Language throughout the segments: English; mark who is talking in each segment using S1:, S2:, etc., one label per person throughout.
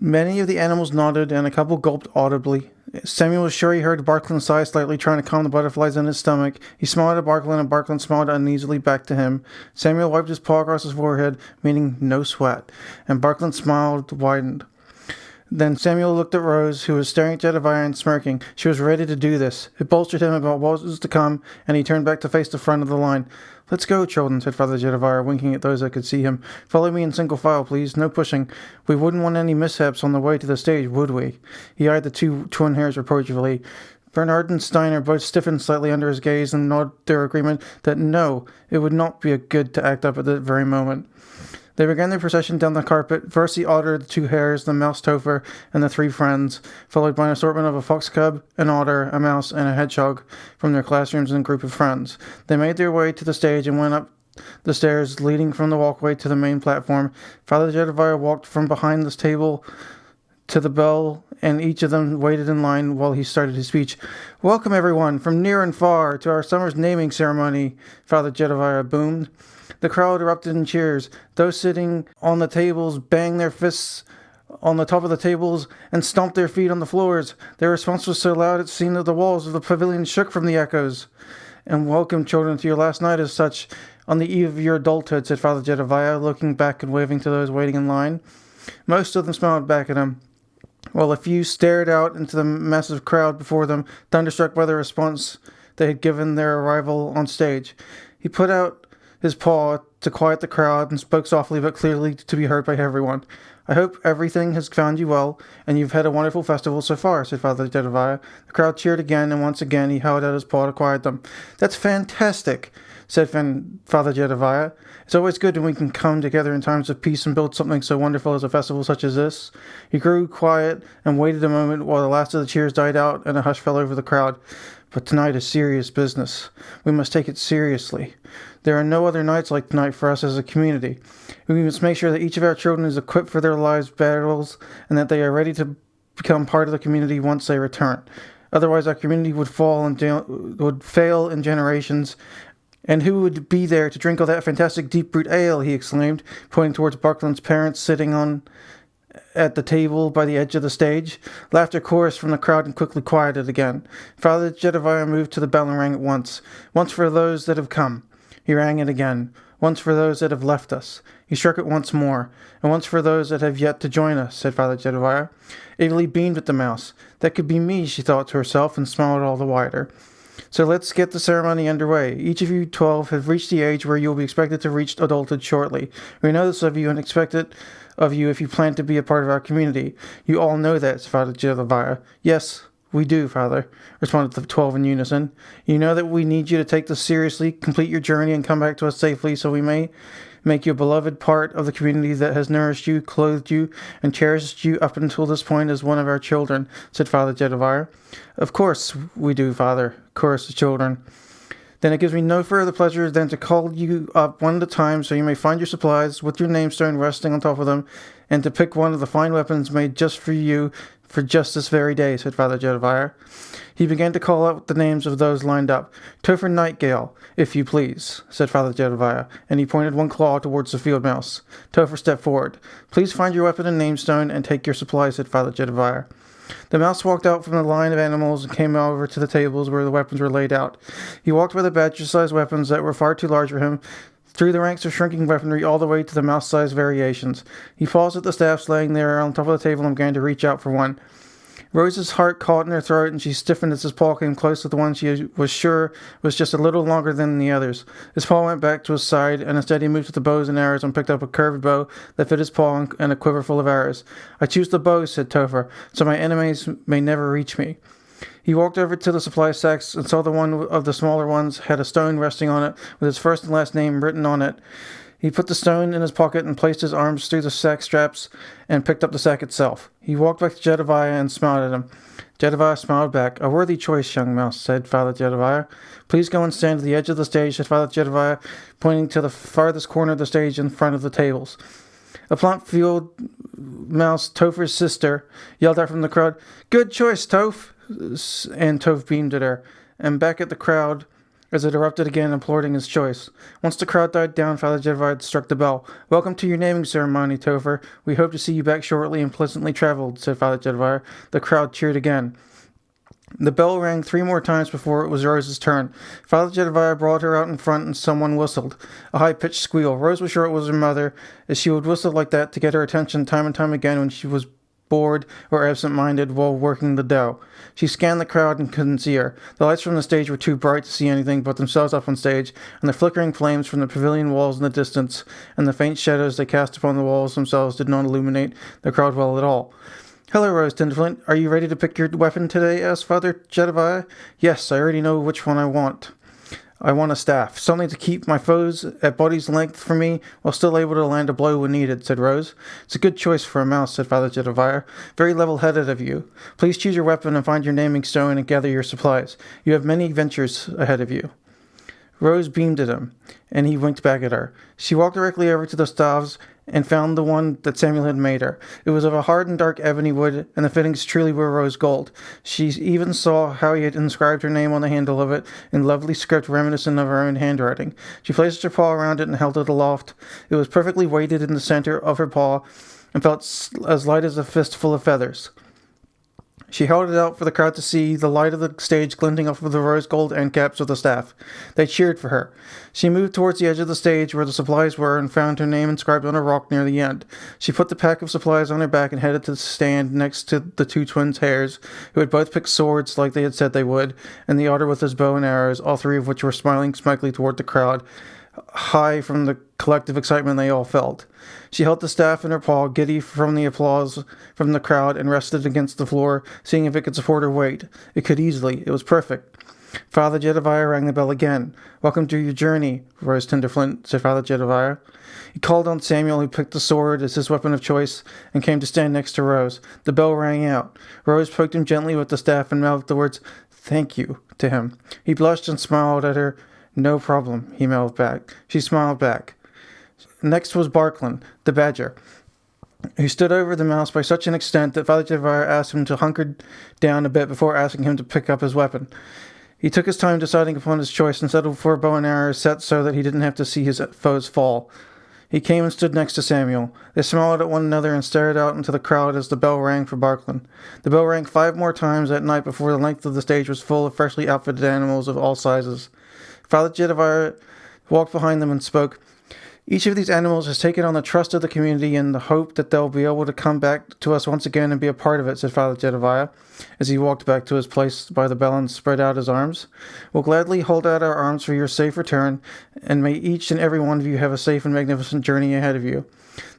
S1: Many of the animals nodded, and a couple gulped audibly. Samuel was sure he heard Barkland sigh slightly, trying to calm the butterflies in his stomach. He smiled at Barkland, and Barkland smiled uneasily back to him. Samuel wiped his paw across his forehead, meaning no sweat, and Barkland's smile widened. Then Samuel looked at Rose, who was staring at Jedediah and smirking. She was ready to do this. It bolstered him about what was to come, and he turned back to face the front of the line. "Let's go, children," said Father Jedediah, winking at those that could see him. "Follow me in single file, please. No pushing. We wouldn't want any mishaps on the way to the stage, would we?" He eyed the two twin hairs reproachfully. Bernard and Steiner both stiffened slightly under his gaze and nodded their agreement that no, it would not be good to act up at that very moment. They began their procession down the carpet. First the otter, the two hares, the mouse Topher, and the three friends, followed by an assortment of a fox cub, an otter, a mouse, and a hedgehog from their classrooms and group of friends. They made their way to the stage and went up the stairs leading from the walkway to the main platform. Father Jedediah walked from behind this table to the bell, and each of them waited in line while he started his speech. "Welcome, everyone, from near and far, to our summer's naming ceremony," Father Jedediah boomed. The crowd erupted in cheers. Those sitting on the tables banged their fists on the top of the tables and stomped their feet on the floors. Their response was so loud it seemed that the walls of the pavilion shook from the echoes. "And welcome, children, to your last night as such, on the eve of your adulthood," said Father Jedediah, looking back and waving to those waiting in line. Most of them smiled back at him, while a few stared out into the massive crowd before them, thunderstruck by the response they had given their arrival on stage. He put out his paw to quiet the crowd and spoke softly but clearly to be heard by everyone. "I hope everything has found you well, and you've had a wonderful festival so far," said Father Jedediah. The crowd cheered again, and once again he held out his paw to quiet them. "That's fantastic," said Father Jedediah. "It's always good when we can come together in times of peace and build something so wonderful as a festival such as this." He grew quiet and waited a moment while the last of the cheers died out and a hush fell over the crowd. "But tonight is serious business. We must take it seriously. There are no other nights like tonight for us as a community. We must make sure that each of our children is equipped for their lives' battles and that they are ready to become part of the community once they return. Otherwise, our community would fail in generations. And who would be there to drink all that fantastic deep root ale?" he exclaimed, pointing towards Barkland's parents sitting at the table by the edge of the stage. Laughter chorused from the crowd and quickly quieted again. Father Jedediah moved to the bell and rang it once. "Once for those that have come." He rang it again. "Once for those that have left us." He struck it once more. "And once for those that have yet to join us," said Father Jedediah. Italy beamed at the mouse. "That could be me," she thought to herself, and smiled all the wider. "So let's get the ceremony underway. Each of you 12 have reached the age where you will be expected to reach adulthood shortly. We know this of you and expect it of you if you plan to be a part of our community. You all know that," said Father Jedediah. "Yes, we do, Father," responded the 12 in unison. "You know that we need you to take this seriously, complete your journey, and come back to us safely so we may make you a beloved part of the community that has nourished you, clothed you, and cherished you up until this point as one of our children," said Father Jedediah. "Of course we do, Father," chorused the children. "Then it gives me no further pleasure than to call you up one at a time so you may find your supplies with your namestone resting on top of them, and to pick one of the fine weapons made just for you for just this very day," said Father Jedediah. He began to call out the names of those lined up. "Topher Nightgale, if you please," said Father Jedediah, and he pointed one claw towards the field mouse. Topher stepped forward. "Please find your weapon and namestone and take your supplies," said Father Jedediah. The mouse walked out from the line of animals and came over to the tables where the weapons were laid out. He walked by the badger-sized weapons that were far too large for him, through the ranks of shrinking weaponry all the way to the mouse-sized variations. He paused at the staffs laying there on top of the table and began to reach out for one. Rose's heart caught in her throat, and she stiffened as his paw came close to the one she was sure was just a little longer than the others. His paw went back to his side, and instead he moved to the bows and arrows and picked up a curved bow that fit his paw and a quiver full of arrows. "I choose the bow," said Topher, "so my enemies may never reach me." He walked over to the supply sacks and saw the one of the smaller ones had a stone resting on it with his first and last name written on it. He put the stone in his pocket and placed his arms through the sack straps and picked up the sack itself. He walked back to Jedediah and smiled at him. Jedediah smiled back. "A worthy choice, young mouse," said Father Jedediah. "Please go and stand at the edge of the stage," said Father Jedediah, pointing to the farthest corner of the stage in front of the tables. A plump field mouse, Topher's sister, yelled out from the crowd, "Good choice, Toph!" And Toph beamed at her. And back at the crowd, as it erupted again, imploring his choice. Once the crowd died down, Father Jedediah struck the bell. "Welcome to your naming ceremony, Topher. We hope to see you back shortly and pleasantly traveled," said Father Jedediah. The crowd cheered again. The bell rang 3 more times before it was Rose's turn. Father Jedediah brought her out in front and someone whistled. A high-pitched squeal. Rose was sure it was her mother, as she would whistle like that to get her attention time and time again when she was bored or absent-minded while working the dough. She scanned the crowd and couldn't see her. The lights from the stage were too bright to see anything but themselves up on stage, and the flickering flames from the pavilion walls in the distance, and the faint shadows they cast upon the walls themselves did not illuminate the crowd well at all. "Hello, Rose Tinderflint. Are you ready to pick your weapon today?" asked Father Jedediah. "Yes, I already know which one I want. I want a staff, something to keep my foes at body's length from me while still able to land a blow when needed," said Rose. "It's a good choice for a mouse," said Father Jedediah. "Very level-headed of you. Please choose your weapon and find your naming stone and gather your supplies. You have many ventures ahead of you." Rose beamed at him, and he winked back at her. She walked directly over to the staves and found the one that Samuel had made her. It was of a hard and dark ebony wood, and the fittings truly were rose gold. She even saw how he had inscribed her name on the handle of it in lovely script reminiscent of her own handwriting. She placed her paw around it and held it aloft. It was perfectly weighted in the center of her paw and felt as light as a fistful of feathers. She held it out for the crowd to see, the light of the stage glinting off of the rose gold end caps of the staff. They cheered for her. She moved towards the edge of the stage where the supplies were and found her name inscribed on a rock near the end. She put the pack of supplies on her back and headed to the stand next to the 2 twins' hares, who had both picked swords like they had said they would, and the otter with his bow and arrows, all 3 of which were smiling smugly toward the crowd, high from the collective excitement they all felt. She held the staff in her paw, giddy from the applause from the crowd, and rested against the floor, seeing if it could support her weight. It could easily. It was perfect. Father Jedediah rang the bell again. "Welcome to your journey, Rose Tinderflint," said Father Jedediah. He called on Samuel, who picked the sword as his weapon of choice, and came to stand next to Rose. The bell rang out. Rose poked him gently with the staff and mouthed the words, "Thank you," to him. He blushed and smiled at her. "No problem," he mouthed back. She smiled back. Next was Barklin, the badger, who stood over the mouse by such an extent that Father Jedediah asked him to hunker down a bit before asking him to pick up his weapon. He took his time deciding upon his choice and settled for a bow and arrow set so that he didn't have to see his foes fall. He came and stood next to Samuel. They smiled at one another and stared out into the crowd as the bell rang for Barklin. The bell rang 5 more times that night before the length of the stage was full of freshly outfitted animals of all sizes. Father Jedediah walked behind them and spoke. "Each of these animals has taken on the trust of the community in the hope that they'll be able to come back to us once again and be a part of it," said Father Jedediah, as he walked back to his place by the bell and spread out his arms. "We'll gladly hold out our arms for your safe return, and may each and every one of you have a safe and magnificent journey ahead of you."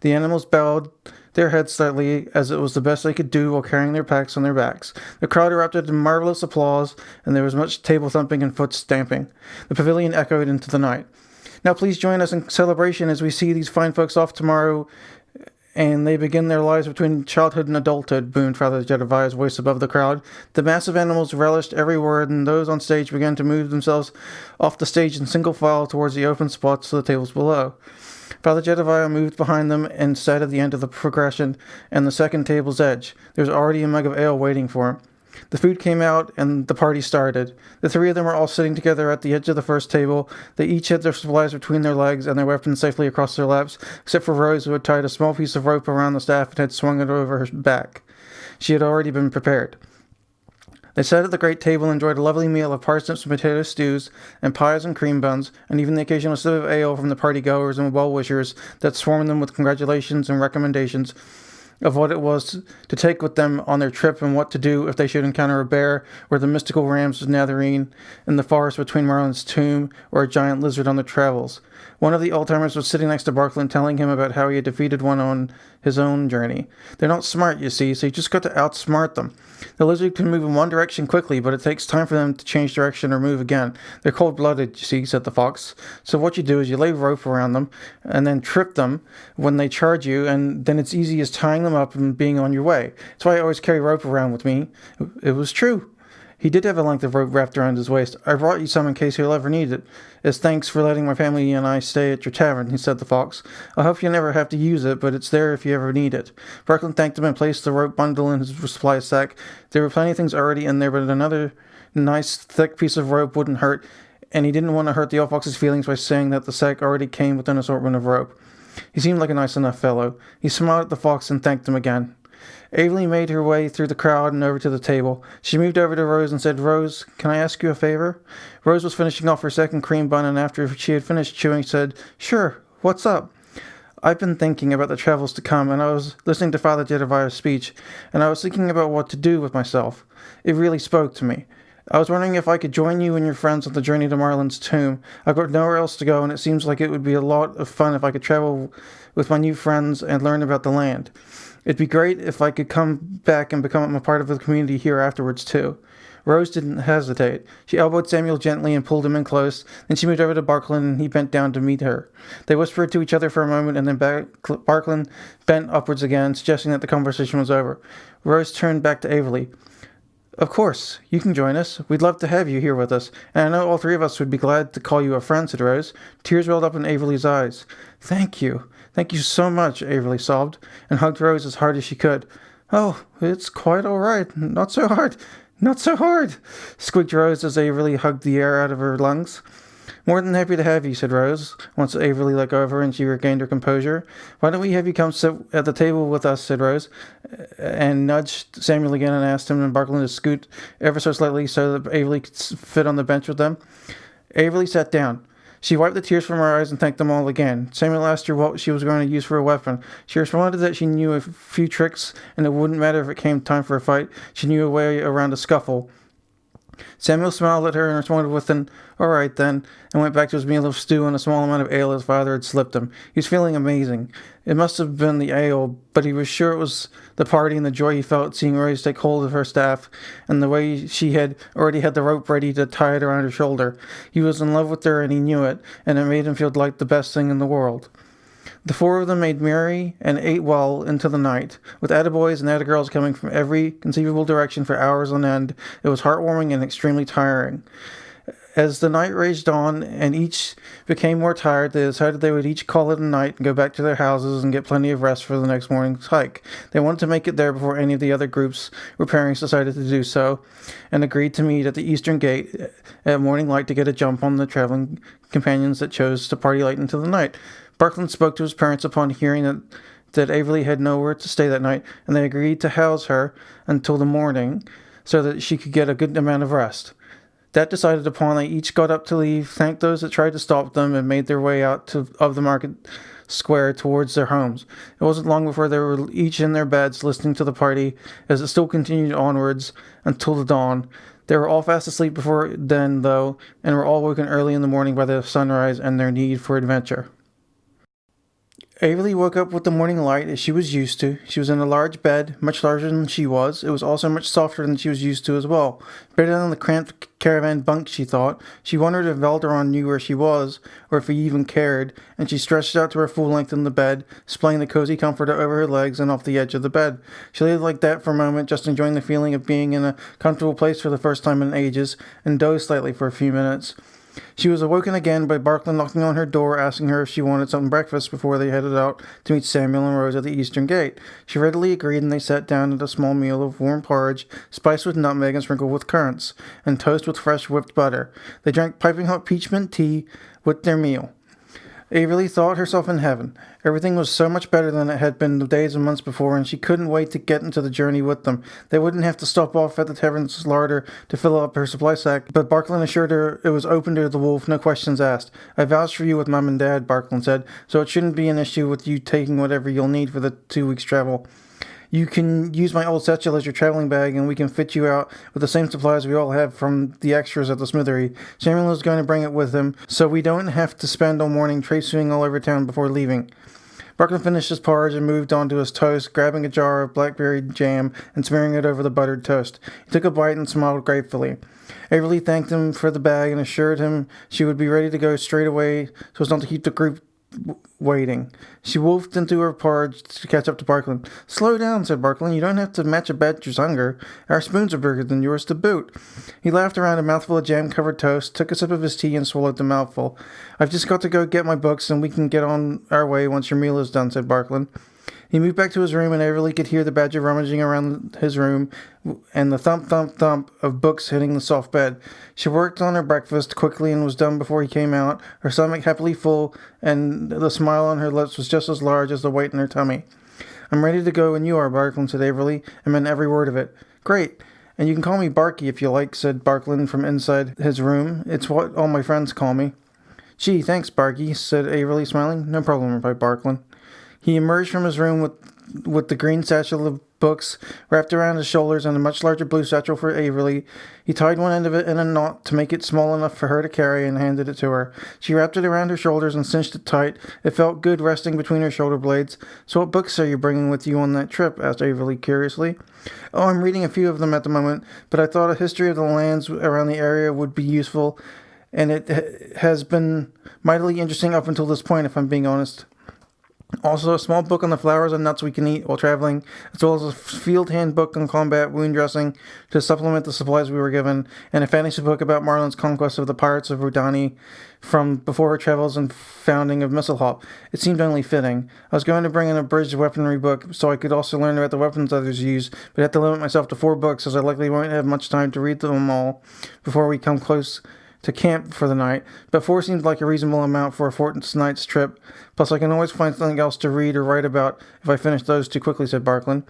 S1: The animals bowed their heads slightly, as it was the best they could do while carrying their packs on their backs. The crowd erupted in marvelous applause, and there was much table-thumping and foot-stamping. The pavilion echoed into the night. "Now please join us in celebration as we see these fine folks off tomorrow and they begin their lives between childhood and adulthood," boomed Father Jedediah's voice above the crowd. The massive animals relished every word, and those on stage began to move themselves off the stage in single file towards the open spots of the tables below. Father Jedediah moved behind them and sat at the end of the progression and the second table's edge. There was already a mug of ale waiting for him. The food came out, and the party started. The 3 of them were all sitting together at the edge of the first table. They each had their supplies between their legs and their weapons safely across their laps, except for Rose, who had tied a small piece of rope around the staff and had swung it over her back. She had already been prepared. They sat at the great table and enjoyed a lovely meal of parsnips and potato stews, and pies and cream buns, and even the occasional sip of ale from the party-goers and well-wishers that swarmed them with congratulations and recommendations of what it was to take with them on their trip and what to do if they should encounter a bear or the mystical rams of Nazarene in the forest between Merlin's tomb or a giant lizard on their travels. One of the old-timers was sitting next to Barklin telling him about how he had defeated one on his own journey. "They're not smart, you see, so you just got to outsmart them. The lizard can move in one direction quickly, but it takes time for them to change direction or move again. They're cold-blooded, you see," said the fox. "So what you do is you lay rope around them and then trip them when they charge you, and then it's easy as tying them up and being on your way. That's why I always carry rope around with me." It was true. He did have a length of rope wrapped around his waist. "I brought you some in case you'll ever need it. As thanks for letting my family and I stay at your tavern," he said the fox. "I hope you never have to use it, but it's there if you ever need it." Barklin thanked him and placed the rope bundle in his supply sack. There were plenty of things already in there, but another nice thick piece of rope wouldn't hurt, and he didn't want to hurt the old fox's feelings by saying that the sack already came with an assortment of rope. He seemed like a nice enough fellow. He smiled at the fox and thanked him again. Avery made her way through the crowd and over to the table. She moved over to Rose and said, "Rose, can I ask you a favor?" Rose was finishing off her second cream bun, and after she had finished chewing, said, "Sure, what's up?" "I've been thinking about the travels to come, and I was listening to Father Jedediah's speech, and I was thinking about what to do with myself. It really spoke to me. I was wondering if I could join you and your friends on the journey to Marlin's tomb. I've got nowhere else to go, and it seems like it would be a lot of fun if I could travel with my new friends and learn about the land. It'd be great if I could come back and become a part of the community here afterwards, too." Rose didn't hesitate. She elbowed Samuel gently and pulled him in close. Then she moved over to Barklin, and he bent down to meet her. They whispered to each other for a moment, and then Barklin bent upwards again, suggesting that the conversation was over. Rose turned back to Avery. "Of course, you can join us. We'd love to have you here with us, and I know all three of us would be glad to call you a friend," said Rose. Tears welled up in Avery's eyes. "Thank you. Thank you so much," Avery sobbed, and hugged Rose as hard as she could. "Oh, it's quite all right. Not so hard. Not so hard," squeaked Rose as Avery hugged the air out of her lungs. "More than happy to have you," said Rose, once Avery let go of her and she regained her composure. "Why don't we have you come sit at the table with us," said Rose, and nudged Samuel again and asked him and Barklin to scoot ever so slightly so that Avery could fit on the bench with them. Avery sat down. She wiped the tears from her eyes and thanked them all again. Samuel asked her what she was going to use for a weapon. She responded that she knew a few tricks, and it wouldn't matter if it came time for a fight. She knew a way around a scuffle. Samuel smiled at her and responded with an "all right then," and went back to his meal of stew and a small amount of ale his father had slipped him. He was feeling amazing. It must have been the ale, but he was sure it was the party and the joy he felt seeing Rose take hold of her staff, and the way she had already had the rope ready to tie it around her shoulder. He was in love with her, and he knew it, and it made him feel like the best thing in the world. The four of them made merry and ate well into the night, with attaboys and attagirls coming from every conceivable direction for hours on end. It was heartwarming and extremely tiring. As the night raged on and each became more tired, they decided they would each call it a night and go back to their houses and get plenty of rest for the next morning's hike. They wanted to make it there before any of the other groups or pairings decided to do so, and agreed to meet at the eastern gate at morning light to get a jump on the traveling companions that chose to party late into the night. Barklin spoke to his parents upon hearing that Avery had nowhere to stay that night, and they agreed to house her until the morning so that she could get a good amount of rest. That decided upon, they each got up to leave, thanked those that tried to stop them, and made their way out of the market square towards their homes. It wasn't long before they were each in their beds listening to the party as it still continued onwards until the dawn. They were all fast asleep before then, though, and were all woken early in the morning by the sunrise and their need for adventure. Avery woke up with the morning light as she was used to. She was in a large bed, much larger than she was. It was also much softer than she was used to as well. Better than the cramped caravan bunk, she thought. She wondered if Valderon knew where she was, or if he even cared, and she stretched out to her full length in the bed, splaying the cozy comforter over her legs and off the edge of the bed. She lay like that for a moment, just enjoying the feeling of being in a comfortable place for the first time in ages, and dozed slightly for a few minutes. She was awoken again by Barklin knocking on her door, asking her if she wanted some breakfast before they headed out to meet Samuel and Rose at the eastern gate. She readily agreed, and they sat down at a small meal of warm porridge, spiced with nutmeg and sprinkled with currants, and toast with fresh whipped butter. They drank piping hot peach mint tea with their meal. Avery thought herself in heaven. Everything was so much better than it had been the days and months before, and she couldn't wait to get into the journey with them. They wouldn't have to stop off at the tavern's larder to fill up her supply sack, but Barklin assured her it was open to the wolf, no questions asked. "I vouched for you with Mum and Dad," Barklin said, "so it shouldn't be an issue with you taking whatever you'll need for the 2 weeks' travel. You can use my old satchel as your traveling bag, and we can fit you out with the same supplies we all have from the extras at the smithery. Samuel is going to bring it with him, so we don't have to spend all morning traipsing all over town before leaving." Barklin finished his porridge and moved on to his toast, grabbing a jar of blackberry jam and smearing it over the buttered toast. He took a bite and smiled gratefully. Avery thanked him for the bag and assured him she would be ready to go straight away so as not to keep the group waiting. She wolfed into her porridge to catch up to Barklin. "Slow down," said Barklin. "You don't have to match a badger's hunger. Our spoons are bigger than yours to boot." He laughed around a mouthful of jam-covered toast, took a sip of his tea, and swallowed the mouthful. "I've just got to go get my books, and we can get on our way once your meal is done," said Barklin. He moved back to his room, and Averly could hear the badger rummaging around his room and the thump, thump, thump of books hitting the soft bed. She worked on her breakfast quickly and was done before he came out, her stomach happily full, and the smile on her lips was just as large as the weight in her tummy. I'm ready to go when you are, Barkland, said Averly, and meant every word of it. Great. And you can call me Barky if you like, said Barkland from inside his room. It's what all my friends call me. Gee, thanks, Barky, said Averly, smiling. No problem, replied Barkland. He emerged from his room with the green satchel of books wrapped around his shoulders and a much larger blue satchel for Averly. He tied one end of it in a knot to make it small enough for her to carry and handed it to her. She wrapped it around her shoulders and cinched it tight. It felt good resting between her shoulder blades. So what books are you bringing with you on that trip? Asked Averly curiously. Oh, I'm reading a few of them at the moment, but I thought a history of the lands around the area would be useful, and it has been mightily interesting up until this point, if I'm being honest. Also, a small book on the flowers and nuts we can eat while traveling, as well as a field handbook on combat wound dressing to supplement the supplies we were given, and a fantasy book about Marlin's conquest of the pirates of Rudani from before her travels and founding of Mistlehop. It seemed only fitting. I was going to bring an abridged weaponry book so I could also learn about the weapons others use, but I had to limit myself to 4 books as I likely won't have much time to read them all before we come close to camp for the night, but 4 seemed like a reasonable amount for a fortnight's trip. Plus, I can always find something else to read or write about if I finish those too quickly, said Barkland.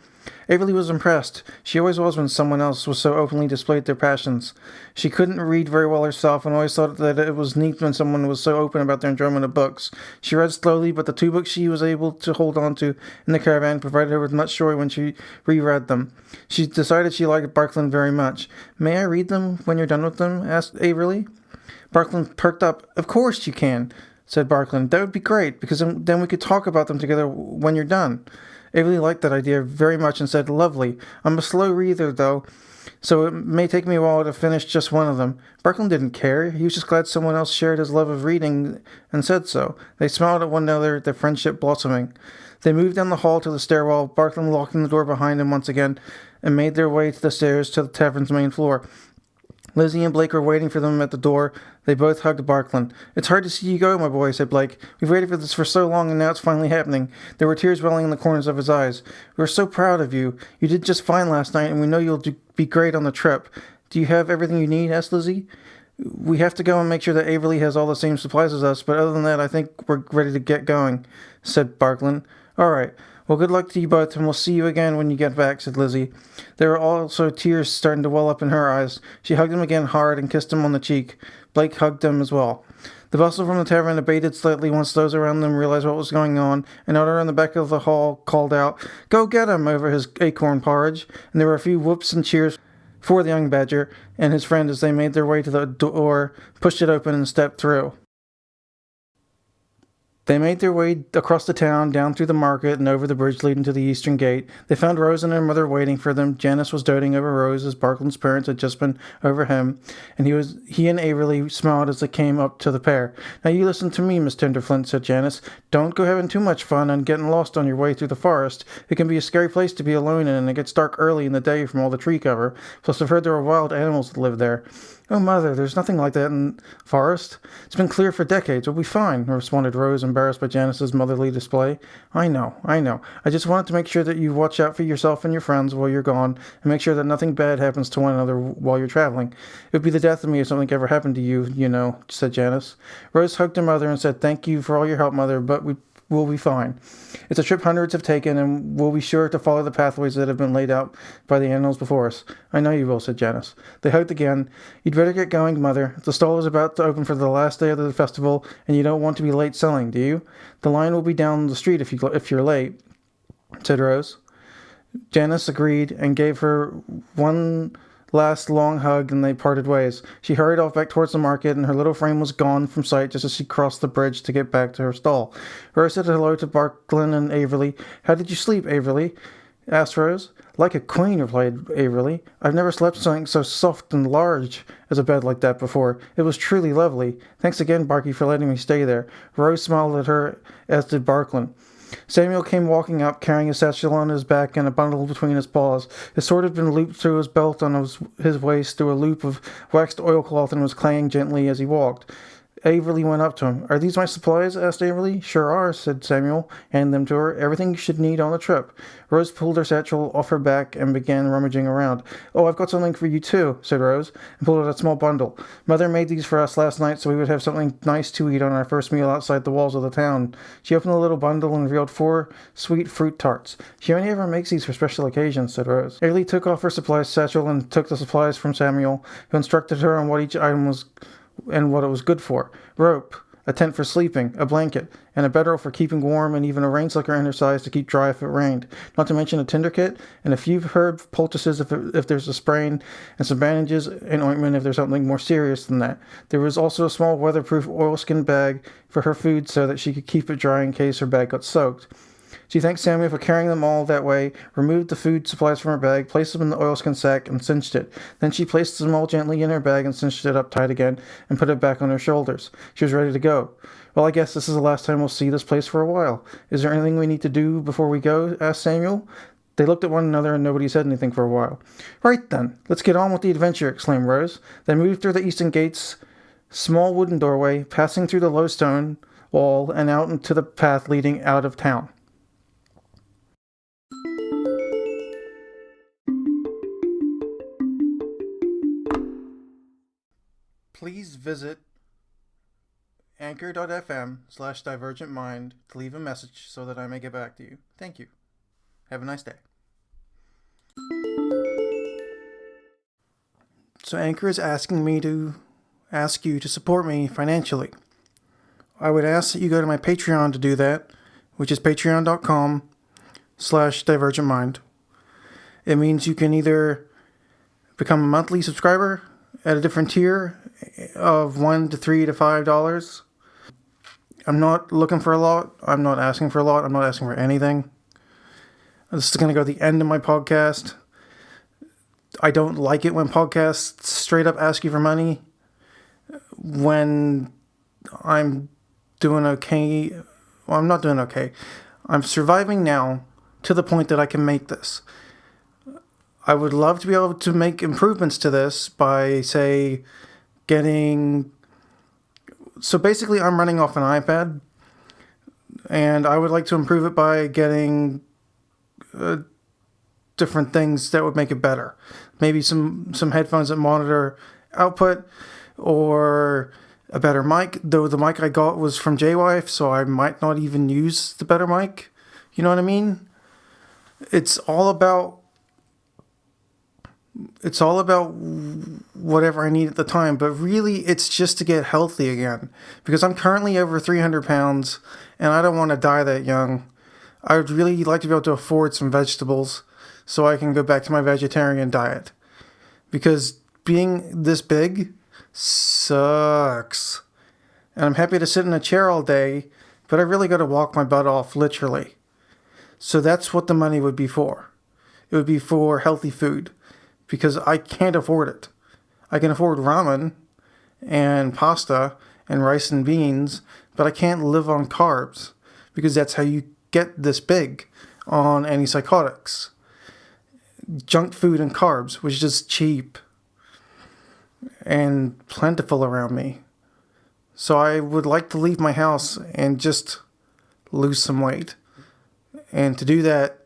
S1: Averly was impressed. She always was when someone else was so openly displayed their passions. She couldn't read very well herself and always thought that it was neat when someone was so open about their enjoyment of books. She read slowly, but the 2 books she was able to hold on to in the caravan provided her with much joy when she reread them. She decided she liked Barkland very much. May I read them when you're done with them? Asked Averly. Barkland perked up. Of course you can, said Barkland. That would be great, because then we could talk about them together when you're done. Averly liked that idea very much and said, lovely. I'm a slow reader, though, so it may take me a while to finish just one of them. Barkland didn't care. He was just glad someone else shared his love of reading and said so. They smiled at one another, their friendship blossoming. They moved down the hall to the stairwell, Barkland locking the door behind him once again, and made their way to the stairs to the tavern's main floor. Lizzie and Blake were waiting for them at the door. They both hugged Barkland. It's hard to see you go, my boy, said Blake. We've waited for this for so long, and now it's finally happening. There were tears welling in the corners of his eyes. We're so proud of you. You did just fine last night, and we know you'll be great on the trip. Do you have everything you need? Asked Lizzie. We have to go and make sure that Averly has all the same supplies as us, but other than that, I think we're ready to get going, said Barkland. All right. Well, good luck to you both, and we'll see you again when you get back, said Lizzie. There were also tears starting to well up in her eyes. She hugged him again hard and kissed him on the cheek. Blake hugged him as well. The bustle from the tavern abated slightly once those around them realized what was going on. An elder in the back of the hall called out, "Go get him," over his acorn porridge, and there were a few whoops and cheers for the young badger and his friend as they made their way to the door, pushed it open, and stepped through. They made their way across the town, down through the market, and over the bridge leading to the eastern gate. They found Rose and her mother waiting for them. Janice was doting over Rose as Barkland's parents had just been over him, and he and Averly smiled as they came up to the pair. "Now you listen to me, Miss Tenderflint," said Janice. "Don't go having too much fun and getting lost on your way through the forest. It can be a scary place to be alone in, and it gets dark early in the day from all the tree cover. Plus I've heard there are wild animals that live there." "Oh, Mother, there's nothing like that in the forest. It's been clear for decades. We'll be fine," responded Rose, embarrassed by Janice's motherly display. I know. I just wanted to make sure that you watch out for yourself and your friends while you're gone, and make sure that nothing bad happens to one another while you're traveling. It would be the death of me if something ever happened to you, you know," said Janice. Rose hugged her mother and said, "Thank you for all your help, Mother, but we'll be fine. It's a trip hundreds have taken, and we'll be sure to follow the pathways that have been laid out by the animals before us." "I know you will," said Janice. They hugged again. "You'd better get going, Mother. The stall is about to open for the last day of the festival, and you don't want to be late selling, do you? The line will be down the street if you're late," said Rose. Janice agreed and gave her one last long hug, and they parted ways. She hurried off back towards the market, and her little frame was gone from sight just as she crossed the bridge to get back to her stall. Rose said hello to Barkland and Averly. "How did you sleep, Averly?" asked Rose. "Like a queen," replied Averly. "I've never slept something so soft and large as a bed like that before. It was truly lovely. Thanks again, Barky, for letting me stay there." Rose smiled at her, as did Barkland. Samuel came walking up, carrying a satchel on his back and a bundle between his paws. His sword had been looped through his belt on his waist through a loop of waxed oilcloth and was clanging gently as he walked. Averly went up to him. "Are these my supplies?" asked Averly. "Sure are," said Samuel, handing them to her. "Everything you should need on the trip." Rose pulled her satchel off her back and began rummaging around. "Oh, I've got something for you too," said Rose, and pulled out a small bundle. "Mother made these for us last night so we would have something nice to eat on our first meal outside the walls of the town." She opened the little bundle and revealed 4 sweet fruit tarts. "She only ever makes these for special occasions," said Rose. Averly took off her supplies satchel and took the supplies from Samuel, who instructed her on what each item was and what it was good for. Rope, a tent for sleeping, a blanket, and a bedroll for keeping warm, and even a rain slicker in her size to keep dry if it rained. Not to mention a tinder kit and a few herb poultices if there's a sprain, and some bandages and ointment if there's something more serious than that. There was also a small weatherproof oilskin bag for her food so that she could keep it dry in case her bag got soaked. She thanked Samuel for carrying them all that way, removed the food supplies from her bag, placed them in the oilskin sack, and cinched it. Then she placed them all gently in her bag and cinched it up tight again and put it back on her shoulders. She was ready to go. "Well, I guess this is the last time we'll see this place for a while. Is there anything we need to do before we go?" asked Samuel. They looked at one another and nobody said anything for a while. "Right then, let's get on with the adventure," exclaimed Rose. They moved through the eastern gate's small wooden doorway, passing through the low stone wall and out into the path leading out of town. Please visit anchor.fm/divergentmind to leave a message so that I may get back to you. Thank you. Have a nice day. So Anchor is asking me to ask you to support me financially. I would ask that you go to my Patreon to do that, which is patreon.com/divergentmind. It means you can either become a monthly subscriber at a different tier of $1 to $3 to $5. I'm not looking for a lot. I'm not asking for a lot. I'm not asking for anything. This is going to go at the end of my podcast. I don't like it when podcasts straight up ask you for money when I'm doing okay. Well, I'm not doing okay. I'm surviving now to the point that I can make this. I would love to be able to make improvements to this by, say, getting... So basically, I'm running off an iPad, and I would like to improve it by getting different things that would make it better. Maybe some headphones that monitor output, or a better mic, though the mic I got was from JWife, so I might not even use the better mic. You know what I mean? It's all about whatever I need at the time, but really it's just to get healthy again, because I'm currently over 300 pounds and I don't want to die that young. I would really like to be able to afford some vegetables so I can go back to my vegetarian diet, because being this big sucks. And I'm happy to sit in a chair all day, but I really got to walk my butt off, literally. So that's what the money would be for. It would be for healthy food, because I can't afford it. I can afford ramen and pasta and rice and beans, but I can't live on carbs, because that's how you get this big on antipsychotics. Junk food and carbs, which is just cheap and plentiful around me. So I would like to leave my house and just lose some weight. And to do that,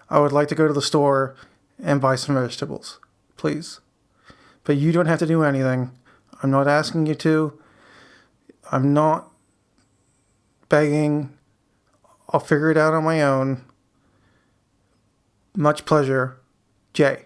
S1: I would like to go to the store and buy some vegetables, please. But you don't have to do anything. I'm not asking you to. I'm not begging. I'll figure it out on my own. Much pleasure, Jay.